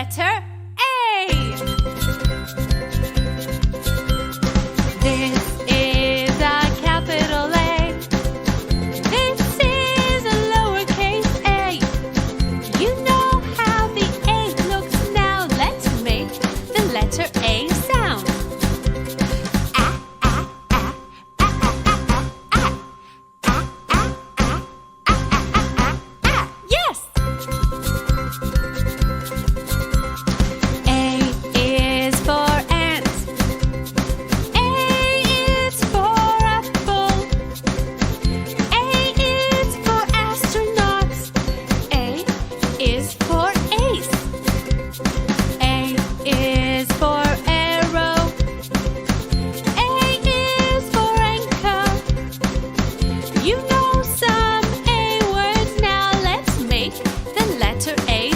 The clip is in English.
letter A. This is a capital A. This is a lowercase a. You know how the A looks now. Let's make the letter A sound. Yes! A is for ant. A is for apple. A is for astronaut. A is for ace. A is for arrow. A is for anchor. You know some A words now. Let's make the letter A